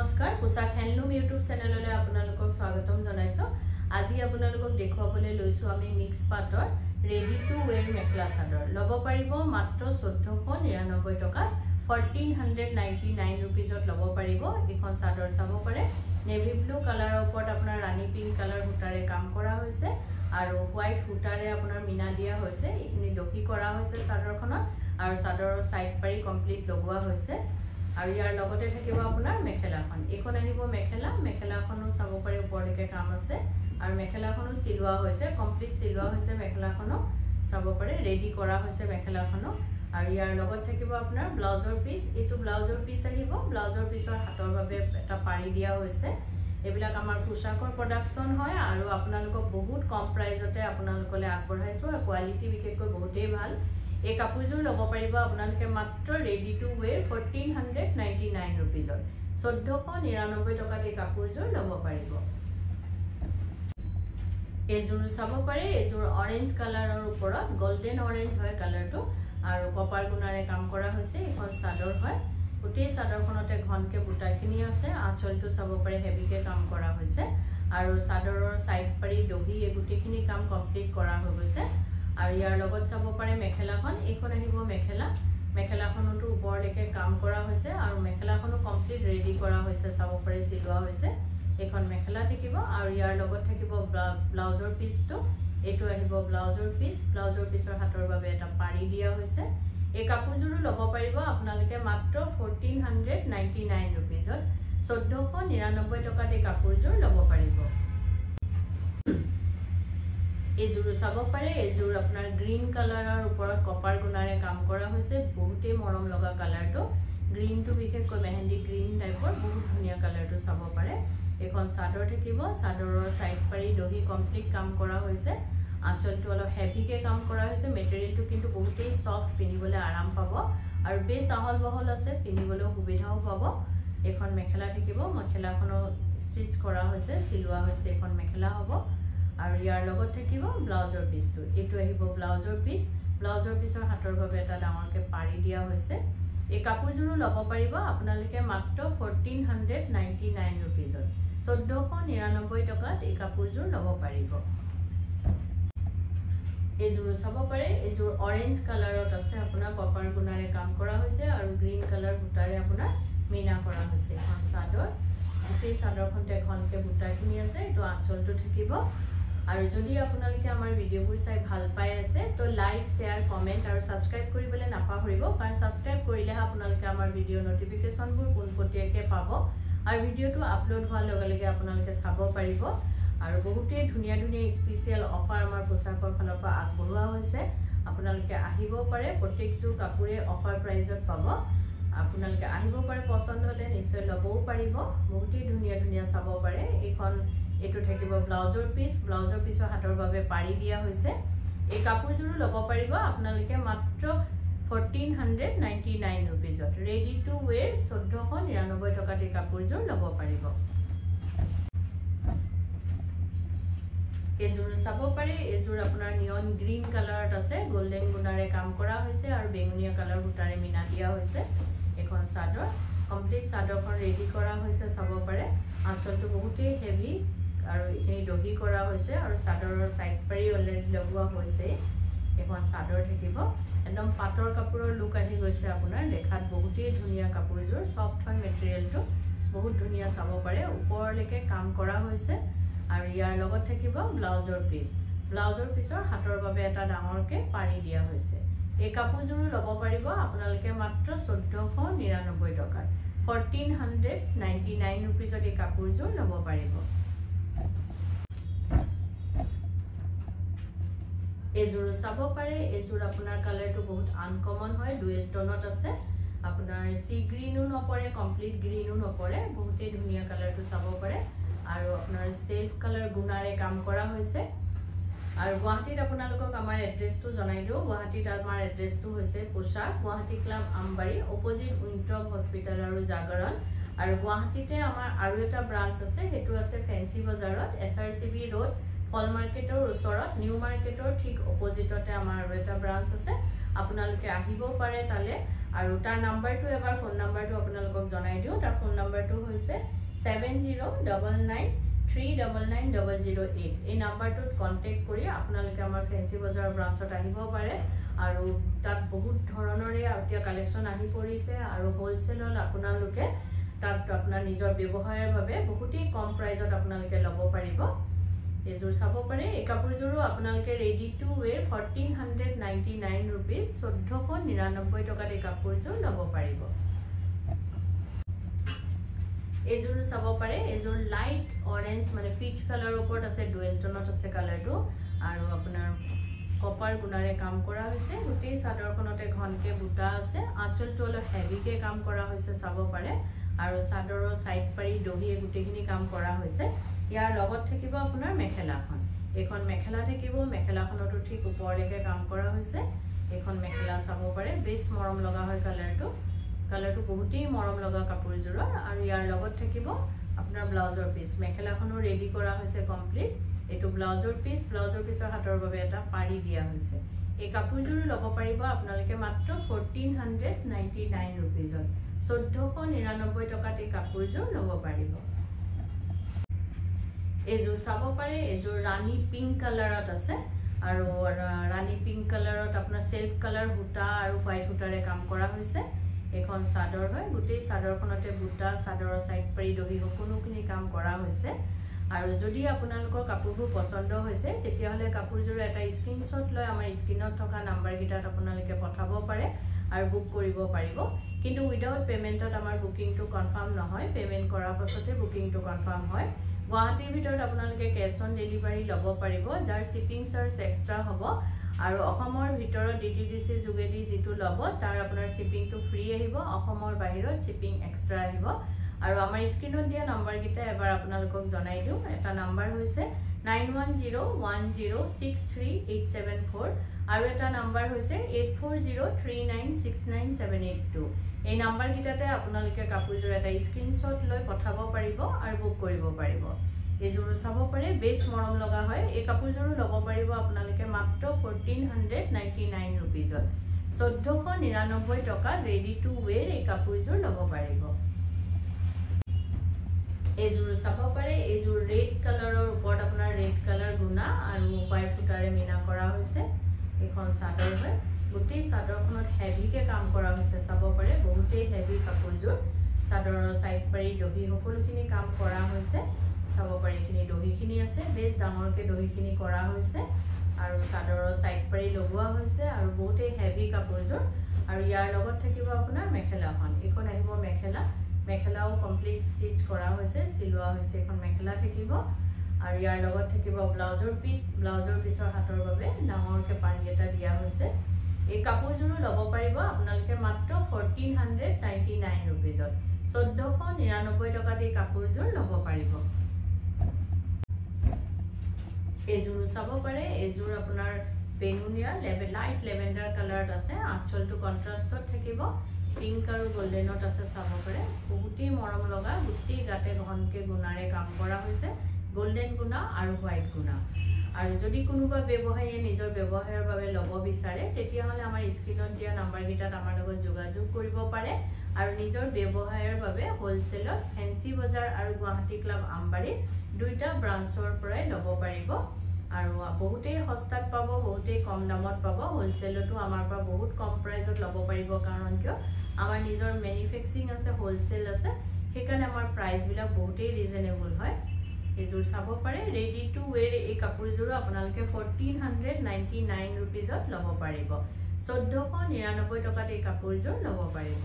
নমস্কাৰ পোশাক handloom YouTube চেনেললৈ আপোনালোকক স্বাগতম জনাইছো আজি আপোনালোকক দেখুৱাবলৈ লৈছো আমি মিক্স পাটৰ ready to where mekhela chador লব পাৰিব মাত্ৰ 1499 টকা 1499 रुपीजত লব পাৰিব এখন চাদৰ চাব পাৰে নেভি ব্লু কালাৰৰ ওপৰত আপোনাৰ ৰাণী পিংক কালাৰ সূতাৰে কাম কৰা হৈছে আৰু হোৱাইট সূতাৰে আপোনাৰ মিনা দিয়া হৈছে এইখিনি দহি কৰা হৈছে চাদৰখনত আৰু চাদৰৰ সাইড পাৰি কমপ্লিট লগোৱা হৈছে আৰু ইয়াৰ লগতে থাকিব আপোনাৰ মেখেলাখন এখন আহিব মেখেলাখনো চাব পাৰে ওপৰলৈকে কাম আছে আৰু মেখেলাখনো সিলোৱা হৈছে কমপ্লিট সিলোৱা হৈছে মেখেলাখনো চাব পাৰে ৰেডি কৰা হৈছে মেখেলাখনো আৰু ইয়াৰ লগত থাকিব আপোনাৰ ব্লাউজৰ পিস এটো ব্লাউজৰ পিস আহিব ব্লাউজৰ পিসৰ হাতৰ বাবে এটা পাৰি দিয়া হৈছে এবিলাক আমাৰ পোশাকৰ প্ৰডাকশন হয় আৰু আপোনালোকক বহুত কম প্ৰাইজতে আপোনালোকলে আগবঢ়াইছো আৰু কোৱালিটি বিশেষকৈ বহুতেই ভাল এই কাপোৰজোৰ লব পাৰিব আপোনালোকে মাত্ৰ ৰেডি টু ওয়্যাৰ 1499 रुपीजত 1499 টকাত এই কাপোৰজোৰ লব পাৰিব এজোৰ চাব পাৰে এজোৰ অৰেঞ্জ কালাৰৰ ওপৰত গোল্ডেন অৰেঞ্জ হয় কালাৰটো আৰু কপাৰ গুণাৰে কাম কৰা হৈছে এখন চাদৰ হয় গোটেই চাদৰখনতে ঘনকে বুটাখিনি আছে আঁচলটো চাব পাৰে হেভিকে কাম কৰা হৈছে আৰু চাদৰৰ সাইড পাৰি দহি এগুটিখিনি কাম কমপ্লিট কৰা হৈ গৈছে আৰু ইয়াৰ লগত চাব পাৰে মেখেলাখন এইখন আহিব মেখেলাখনটো ওপৰলৈকে কাম কৰা হৈছে আৰু মেখেলাখনো কমপ্লিট ৰেডি কৰা হৈছে চাব পাৰে সিলোৱা হৈছে এখন মেখেলা থাকিব আৰু ইয়াৰ লগত থাকিব ব্লাউজৰ পিসটো এটো আহিব ব্লাউজৰ পিসৰ হাতৰ বাবে এটা পাৰি দিয়া হৈছে এই কাপোৰজোৰো লব পাৰিব আপোনালোকে মাত্ৰ 1499 रुपीजত 1499 টকাত এই কাপোৰজোৰ লব পাৰিব এজোৰ চাব পাৰে এজোৰ আপোনাৰ গ্ৰীন কালাৰৰ ওপৰত কপাৰ গুণাৰে কাম কৰা হৈছে বহুতেই মৰম লগা কালাৰটো গ্ৰীনটো বিশেষকৈ মেহেন্দি গ্ৰীন টাইপৰ বহুত ধুনীয়া কালাৰটো চাব পাৰে এখন চাদৰ থাকিব চাদৰৰ সাইড পাৰি দহি কমপ্লিট কাম কৰা হৈছে আঁচলটো অলপ হেভিকে কাম কৰা হৈছে মেটেৰিয়েলটো কিন্তু বহুতেই সফট পিনিবলৈ আৰাম পাব আৰু বেছ আহল বহল আছে পিনিবলৈ সুবিধাও পাব এখন মেখেলা থাকিব মেখেলাখনো ষ্টিচ কৰা হৈছে সিলোৱা হৈছে এখন মেখেলা হ'ব আৰু ইয়াৰ লগত থাকিব ব্লাউজৰ পিসটো এটো আহিব ব্লাউজৰ পিসৰ হাতৰ বাবে এটা ডাঙৰকে পাৰি দিয়া হৈছে এই কাপোৰজোৰো লব পাৰিব আপোনালোকে মাত্ৰ 1499 रुपीजত 1499 টকাত এই কাপোৰজোৰ লব পাৰিব এজোৰ চাব পাৰে এজোৰ অৰেঞ্জ কালাৰত আছে আপোনাৰ কপাৰ গুণাৰে কাম কৰা হৈছে আৰু গ্ৰীন কালাৰ বুটাৰে আপোনাৰ মিনা কৰা হৈছে এখন চাদৰ এই চাদৰখনতে ঘনকে বুটাখিনি আছে এটো আঁচলটো থাকিব আৰু যদি আপোনালোকে আমাৰ ভিডিওবোৰ চাই ভাল পাই আছে তো লাইক শেয়াৰ কমেন্ট আৰু সাবস্ক্ৰাইব কৰিবলৈ নাপাহৰিব কাৰণ সাবস্ক্ৰাইব কৰিলে আপোনালোকে আমাৰ ভিডিও নটিফিকেশনবোৰ পোনপটীয়াকৈ পাব আৰু ভিডিওটো আপলোড হোৱাৰ লগে লগে আপোনালোকে চাব পাৰিব আৰু বহুতেই ধুনীয়া স্পেশাল অফাৰ আমাৰ পোশাকৰ ফালৰ পৰা আগবঢ়োৱা হৈছে আপোনালোকে আহিব পাৰে প্ৰত্যেকযোৰ কাপোৰে অফাৰ প্ৰাইজত পাব আপোনালোকে আহিব পাৰে পছন্দ হলে নিশ্চয় লবও পাৰিব বহুতেই ধুনীয়া চাব পাৰে এখন এটো থাকিব ব্লাউজৰ পিসৰ হাতৰ বাবে পাৰি দিয়া হৈছে এই কাপোৰজোৰো লব পাৰিব আপোনালোকে মাত্ৰ 1499 रुपीजত ৰেডি টু ওয়্যাৰ 1499 টকাত এই কাপোৰজোৰ লব পাৰিব এজোৰ চাব পাৰে এজোৰ আপোনাৰ নিয়ন গ্ৰীন কালাৰত আছে গোল্ডেন গুণাৰে কাম কৰা হৈছে আৰু বেঙুনীয়া কালাৰ সূতাৰে মিনা দিয়া হৈছে এখন চাদৰ কমপ্লিট চাদৰখন ৰেডি কৰা হৈছে চাব পাৰে আঁচলটো বহুতেই হেভি আৰু এইখিনি দহি কৰা হৈছে আৰু চাদৰৰ সাইড পাৰি অলৰেডি লগোৱা হৈছে এখন চাদৰ থাকিব একদম পাটৰ কাপোৰৰ লুক আহি গৈছে আপোনাৰ দেখাত বহুতেই ধুনীয়া কাপোৰজোৰ সফট হয় মেটেৰিয়েলটো বহুত ধুনীয়া চাব পাৰে ওপৰলৈকে কাম কৰা হৈছে আৰু ইয়াৰ লগত থাকিব ব্লাউজৰ পিসৰ হাতৰ বাবে এটা ডাঙৰকে পাৰি দিয়া হৈছে এই কাপোৰজোৰো লব পাৰিব আপোনালোকে মাত্ৰ 1499 টকাত 1499 रुपीजত এই কাপোৰজোৰ লব পাৰিব এজোৰ চাব পাৰে এজোৰ আপোনাৰ কালাৰটো বহুত আনকমন হয় ডুৱেল টোনত আছে আপোনাৰ সি গ্ৰীনো নপৰে কমপ্লিট গ্ৰীনো নপৰে বহুতেই ধুনীয়া কালাৰটো চাব পাৰে আৰু আপোনাৰ সেলফ কালাৰ গুণাৰে কাম কৰা হৈছে আৰু গুৱাহাটীত আপোনালোকক আমাৰ এড্ৰেছটো জনাই দিও গুৱাহাটীত আমাৰ এড্ৰেছটো হৈছে পোশাক গুৱাহাটী ক্লাব আমবাৰী অপোজিট উইন্টপ হস্পিটাল আৰু জাগৰণ আৰু গুৱাহাটীতে আমাৰ আৰু এটা ব্ৰাঞ্চ আছে হেতু আছে ফেন্সি বজাৰত SRCB ৰোড ফল মাৰ্কেটৰ ওচৰত নিউ মাৰ্কেটৰ ঠিক অপোজিটতে আমাৰ আৰু এটা ব্ৰাঞ্চ আছে আপোনালোকে আহিব পাৰে তালে আৰু তাৰ নাম্বাৰটো এবাৰ ফোন নাম্বাৰটো আপোনালোকক জনাই দিও তাৰ ফোন নাম্বাৰটো হৈছে 7099399008 এই নাম্বাৰটোত কন্টেক্ট কৰি আপোনালোকে আমাৰ ফেন্সি বজাৰ ব্ৰাঞ্চত আহিব পাৰে আৰু তাত বহুত ধৰণৰে আউটিয়া কালেকচন আহি পৰিছে আৰু হোলসেলত আপোনালোকে তাত আপোনাৰ নিজৰ ব্যৱহাৰৰ বাবে বহুতেই কম প্ৰাইজত আপোনালোকে ল'ব পাৰিব এজোৰ চাব পাৰে এই কাপোৰজোৰো আপোনালোকে ৰেডি টু ওৱেৰ 1499 रुपीस 1499 টকাত এই কাপোৰজোৰ ল'ব পাৰিব এজোৰ চাব পাৰে এজোৰ লাইট অৰেঞ্জ মানে পিচ কালাৰৰ ওপৰত আছে ডুৱেল টোনত আছে কালাৰটো আৰু আপোনাৰ কপাৰ গুণাৰে কাম কৰা হৈছে গোটেই চাদৰখনতে ঘনকে বুটা আছে আঁচলটো অলপ হেভিকে কাম কৰা হৈছে চাব পাৰে আৰু চাদৰৰ সাইড পাৰি দহিয়ে গুটেখিনি কাম কৰা হৈছে ইয়াৰ লগত থাকিব আপোনাৰ মেখেলাখন এখন মেখেলা থাকিব মেখেলাখনটো ঠিক ওপৰলৈকে কাম কৰা হৈছে এখন মেখেলা চাব পাৰে বেছ মৰম লগা হয় কালাৰটো বহুতেই মৰম লগা কাপোৰজোৰৰ আৰু ইয়াৰ লগত থাকিব আপোনাৰ ব্লাউজৰ পিস মেখেলাখনো ৰেডি কৰা হৈছে কমপ্লিট এটো ব্লাউজৰ পিসৰ হাতৰ বাবে এটা পাৰি দিয়া হৈছে এই কাপোৰজোৰ ল'ব পাৰিব আপোনালোকে মাত্ৰ 1499 रुपीसত 1499 টকাত এই কাপোৰজোৰ ল'ব পাৰিব এজোৰ চাব পাৰে এজোৰ ৰাণী পিংক কালাৰত আছে আৰু ৰাণী পিংক কালাৰত আপোনাৰ সেলফ কালাৰ হুটা আৰু হোৱাইট হুটাৰে কাম কৰা হৈছে এখন চাদৰ হয় গোটেই চাদৰখনতে বুটা চাদৰৰ সাইড পাৰি দহি সকলোখিনি কাম কৰা হৈছে আৰু যদি আপোনালোকৰ কাপোৰবোৰ পছন্দ হৈছে তেতিয়া হলে কাপোৰজোৰ এটা স্ক্ৰিনশ্বট লৈ আমাৰ স্ক্ৰিনত থকা নাম্বাৰ গিটাত আপোনালোকে পঠাব পাৰে আৰু বুক কৰিব পাৰিব কিন্তু উইদাউট পেমেন্টত আমাৰ বুকিংটো কনফাৰ্ম নহয় পেমেন্ট কৰাৰ পাছতে বুকিংটো কনফাৰ্ম হয় গুৱাহাটীৰ ভিতৰত আপোনালোকে কেশ অন ডেলিভাৰী ল'ব পাৰিব যাৰ শিপিং চাৰ্জ এক্সট্ৰা হ'ব আৰু অসমৰ ভিতৰত DTDC যোগেদি যেটো ল'ব তাৰ আপোনাৰ শিপিংটো ফ্ৰী আহিব অসমৰ বাহিৰত শিপিং এক্সট্ৰা আহিব আৰু আমাৰ স্ক্ৰিনত দিয়া নাম্বাৰ গিটা এবাৰ আপোনালোকক জনাই দিও এটা নাম্বাৰ হৈছে 9101063874 আৰু এটা নাম্বাৰ হৈছে 8403969782 এই নাম্বাৰ গিটাতে আপোনালোকে কাপোৰজোৰ এটা স্ক্ৰিনশ্বট লৈ পঠাব পাৰিব আৰু বুক কৰিব পাৰিব এজোৰ চাব পাৰে বেছ মৰম লগা হয় এই কাপোৰজোৰ ল'ব পাৰিব আপোনালোকে মাত্ৰ 1499 रुपीसত 1499 টকা ৰেডি টু ওৱেৰ এই কাপোৰজোৰ ল'ব পাৰিব এজোৰ চাব পাৰে এজোৰ ৰেড কালাৰৰ ওপৰত আপোনাৰ ৰেড কালাৰ গুণা আৰু হোৱাইট ফুটাৰে মিনা কৰা হৈছে এখন চাদৰ হয় গোটেই চাদৰখনত হেভিকে কাম কৰা হৈছে চাব পাৰে বহুতেই হেভি কাপোৰজোৰ চাদৰৰ সাইড পাৰি দহি সকলোখিনি কাম কৰা হৈছে চাব পাৰে খিনি দহিখিনি আছে বেছ ডাঙৰকে দহিখিনি কৰা হৈছে আৰু চাদৰৰ সাইড পাৰি লগোৱা হৈছে আৰু বহুতেই হেভি কাপোৰজোৰ আৰু ইয়াৰ লগত থাকিব আপোনাৰ মেখেলাখন এখন আহিব মেখেলাও কমপ্লিট স্টিচ কৰা হৈছে সিলোৱা হৈছে এখন মেখেলা থাকিব আৰু ইয়াৰ লগত থাকিব ব্লাউজৰ পিসৰ হাতৰ বাবে ডাঙৰকে পাৰি এটা দিয়া হৈছে এই কাপোৰজোৰ ল'ব পাৰিব আপোনালোকে মাত্ৰ 1499 रुपीसত 1499 টকাত এই কাপোৰজোৰ ল'ব পাৰিব এজোৰ চাব পাৰে এজোৰ আপোনাৰ বেগুনিয়া লাইট লেভেণ্ডাৰ কালাৰত আছে আঁচলটো কন্ট্ৰাষ্টত থাকিব পিংক আৰু গোল্ডেনত আছে চাব পাৰে বহুতেই মৰম লগা গুটি গাতে ঘনকে গুণাৰে কাম কৰা হৈছে গোল্ডেন গুণা আৰু হোৱাইট গুণা আৰু যদি কোনোবা ব্যৱসায়ীয়ে নিজৰ ব্যৱহাৰৰ বাবে ল'ব বিচাৰে তেতিয়া হলে আমাৰ স্ক্ৰিনত দিয়া নাম্বাৰ গিটাত আমাৰ লগত যোগাযোগ কৰিব পাৰে আৰু নিজৰ ব্যৱহাৰৰ বাবে হোলসেলত ফেন্সি বজাৰ আৰু গুৱাহাটী ক্লাব আমবাৰী দুইটা ব্ৰাঞ্চৰ পৰাই ল'ব পাৰিব আৰু বহুতেই সস্তাত পাব বহুতেই কম দামত পাব হোলসেলতো আমাৰ পৰা বহুত কম প্ৰাইজত ল'ব পাৰিব কাৰণ কিয় আমাৰ নিজৰ ম্যানুফ্যাকচাৰিং আছে হোলসেল আছে সেইকাৰণে আমাৰ প্ৰাইস বিলাক বহুতেই ৰিজনেবল হয় এজোৰ চাব পাৰে ৰেডি টু ওৱেৰ এই কাপোৰজোৰ আপোনালোকে 1499 रुपीसত ল'ব পাৰিব 1499 টকাত এই কাপোৰজোৰ ল'ব পাৰিব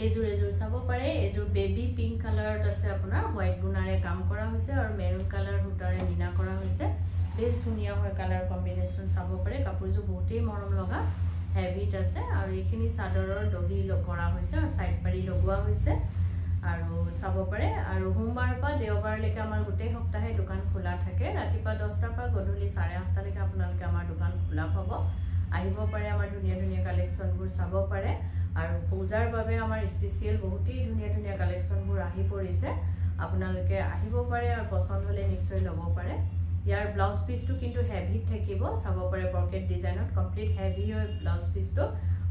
এজোৰ চাব পাৰে এজোৰ বেবি পিংক কালাৰত আছে আপোনাৰ হোৱাইট গুণাৰে কাম কৰা হৈছে আৰু মেৰুন কালাৰ হুটাৰে মিনা কৰা হৈছে বেছ ধুনিয়া হয় কালাৰ কম্বিনেশন চাব পাৰে কাপোৰজোৰ বহুতেই মৰম লগা হেভিত আছে আৰু এইখিনি চাদৰৰ দহি কৰা হৈছে আৰু সাইড পাৰি লগোৱা হৈছে আৰু চাব পাৰে আৰু সোমবাৰ পৰা দেওবাৰলৈকে আমাৰ গোটেই সপ্তাহে দোকান খোলা থাকে ৰাতিপুৱা 10টা পৰা গধূলি 8:30 লৈকে আপোনালোকে আমাৰ দোকান খোলা পাব আহিব পাৰে আমাৰ ধুনিয়া কালেকচনবোৰ চাব পাৰে আৰু পূজাৰ বাবে আমাৰ স্পেশাল বহুতেই ধুনিয়া কালেকচনবোৰ আহি পৰিছে আপোনালোকে আহিব পাৰে আৰু পছন্দ হলে নিশ্চয় ল'ব পাৰে ইয়াৰ ব্লাউজ পিসটো কিন্তু হেভি থাকিব চাব পাৰে ব্ৰকেট ডিজাইনত কমপ্লিট হেভি হয় ব্লাউজ পিসটো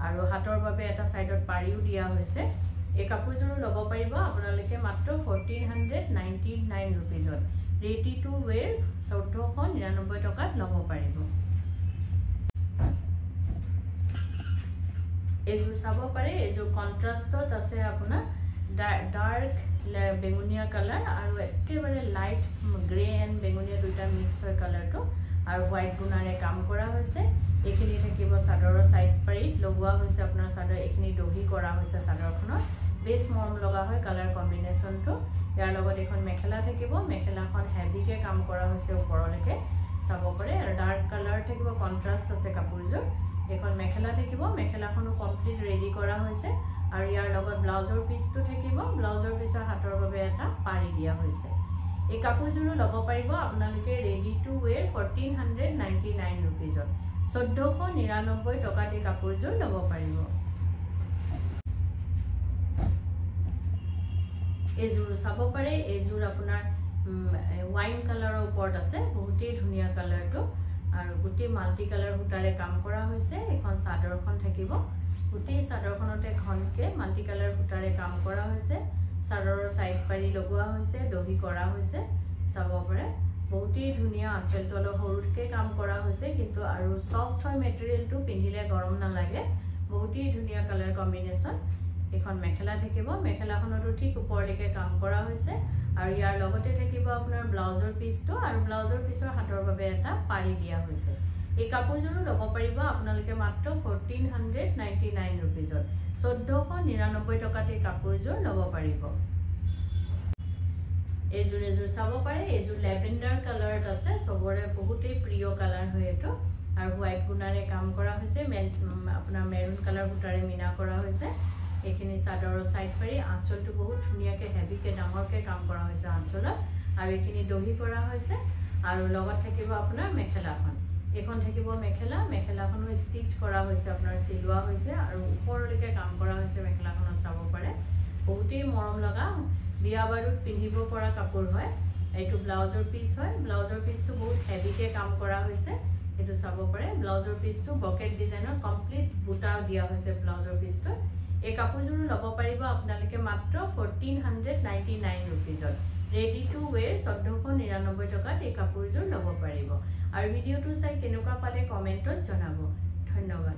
আৰু হাতৰ বাবে এটা সাইডত পাৰিও দিয়া হৈছে এই কাপোৰযোৰ ল'ব পাৰিব আপোনালোকে মাত্ৰ 1499 रुपीजত ৰেডি টু ওয়্যাৰ 1499 টকাত ল'ব পাৰিব এযোৰ চাব পাৰে এযোৰ কন্ট্ৰাষ্টত আছে আপোনাৰ ডাৰ্ক বেগুনিয়া কালাৰ আৰু একেবাৰে লাইট গ্ৰে এন্ড বেগুনিয়া দুটা মিক্স হয় কালাৰটো আৰু হোৱাইট গুণাৰে কাম কৰা হৈছে এখিনি থাকিব চাদৰৰ সাইড পাৰি লগোৱা হৈছে আপোনাৰ চাদৰ এখিনি দহি কৰা হৈছে চাদৰখনৰ বেছ মৰম লগা হয় কালাৰ কম্বিনেশনটো ইয়াৰ লগত এখন মেখেলা থাকিব মেখেলাখন হেভিকে কাম কৰা হৈছে ওপৰলৈকে চাব পাৰে আৰু ডাৰ্ক কালাৰ থাকিব কন্ট্ৰাষ্ট আছে কাপোৰযোৰ এখন মেখেলা থাকিব মেখেলাখনো কমপ্লিট ৰেডি কৰা হৈছে আৰু ইয়াৰ লগত ব্লাউজৰ পিসটো থাকিব ব্লাউজৰ পিসৰ হাতৰ বাবে এটা পাৰি দিয়া হৈছে এই কাপোৰযোৰ ল'ব পাৰিব আপোনালোকে ৰেডি টু ওয়্যাৰ 1499 रुपीजত 1499 টকাত এই কাপোৰযোৰ ল'ব পাৰিব এযোৰ চাব পাৰে এযোৰ আপোনাৰ ওয়াইন কালাৰৰ ওপৰত আছে বহুতেই ধুনীয়া কালাৰটো আৰু গুটি মাল্টি কালাৰ হুটাৰে কাম কৰা হৈছে এখন চাদৰখন থাকিব গুটি চাদৰখনতে ঘনকে মাল্টি কালাৰ হুটাৰে কাম কৰা হৈছে চাদৰৰ সাইড পাৰি লগোৱা হৈছে দহি কৰা হৈছে চাব পাৰে বহুতেই ধুনীয়া আঁচলটো অলপ সৰুকে কাম কৰা হৈছে কিন্তু আৰু সফট হয় মেটেৰিয়েলটো পিন্ধিলে গৰম নালাগে বহুতেই ধুনীয়া কালাৰ কম্বিনেশন এখন মেখেলা থাকিব মেখেলাখনটো ঠিক ওপৰলৈকে কাম কৰা হৈছে আৰু ইয়াৰ লগতে থাকিব আপোনাৰ ব্লাউজৰ পিসটো আৰু ব্লাউজৰ পিসৰ হাতৰ বাবে এটা পাৰি দিয়া হৈছে এই কাপোৰযোৰ ল'ব পাৰিব আপোনালোকে মাত্ৰ 1499 रुपीजত 1499 টকাত এই কাপোৰযোৰ ল'ব পাৰিব এযোৰ চাব পাৰে এযোৰ লেভেণ্ডাৰ কালাৰত আছে সবৰে বহুতেই প্ৰিয় কালাৰ হয় এটো আৰু হোৱাইট গুণাৰে কাম কৰা হৈছে আপোনাৰ মেৰুন কালাৰ হুটাৰে মিনা কৰা হৈছে এখিনি চাদৰৰ সাইড পাৰি আঁচলটো বহুত ধুনীয়াকে হেভিকে ডাঙৰকে কাম কৰা হৈছে আঁচলত আৰু এখিনি দহি কৰা হৈছে আৰু লগত থাকিব আপোনাৰ মেখেলাখন এখন থাকিব মেখেলাখনো ষ্টিচ কৰা হৈছে আপোনাৰ সিলোৱা হৈছে আৰু ওপৰলৈকে কাম কৰা হৈছে মেখেলাখনত চাব পাৰে বহুতেই মৰম লগা বিয়া বাৰুত পিন্ধিব পৰা কাপোৰ হয় এইটো ব্লাউজৰ পিস হয় ব্লাউজৰ পিসটো বহুত হেভিকে কাম কৰা হৈছে এটো চাব পাৰে ব্লাউজৰ পিসটো ব্ৰকেট ডিজাইনৰ কমপ্লিট বুটা দিয়া হৈছে ব্লাউজৰ পিসটো এই কাপোৰযোৰ ল'ব পাৰিব আপোনালোকে মাত্ৰ 1499 रुपीजত ৰেডি টু ওয়্যাৰ 1499 টকাত এই কাপোৰযোৰ ল'ব পাৰিব আৰু ভিডিওটো চাই কেনেকুৱা পালে কমেন্টত জনাব ধন্যবাদ